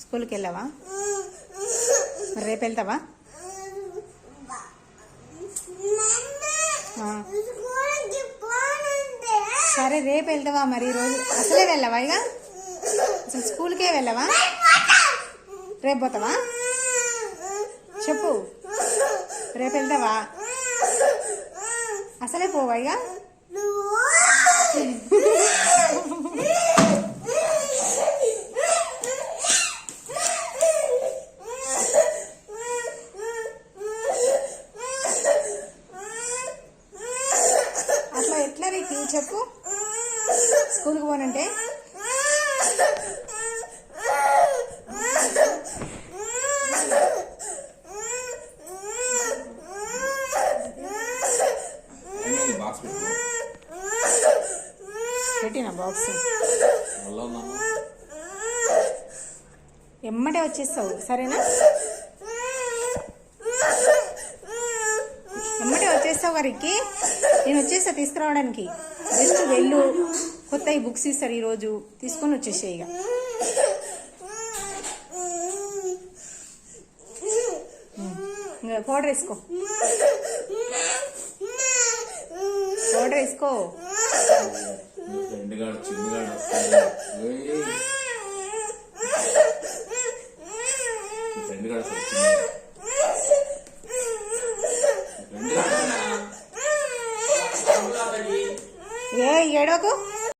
స్కూల్కి వెళ్ళావా? మరి రేపు వెళ్తావా? సరే రేపు వెళ్తావా? మరి ఈరోజు అసలే వెళ్ళవా? ఇక అసలు స్కూల్కే వెళ్ళవా? రేపు పోతావా? చెప్పు, రేపు వెళ్తావా? అసలే పోవా ఇక? అట్లా ఎట్లా రీతి చెప్పు, స్కూల్కి పోనంటే? పెట్టినా బాక్స్ ఎమ్మటే వచ్చేస్తావు, సరేనా? ఎమ్మటే వచ్చేస్తావు గారికి, నేను వచ్చేస్తా తీసుకురావడానికి. జస్ట్ వెళ్ళు, కొత్త బుక్స్ ఇస్తారు ఈరోజు, తీసుకొని వచ్చేసాయి. ఇక పౌడర్ వేసుకో, పౌడర్ వేసుకో. ఏ ఏడోకు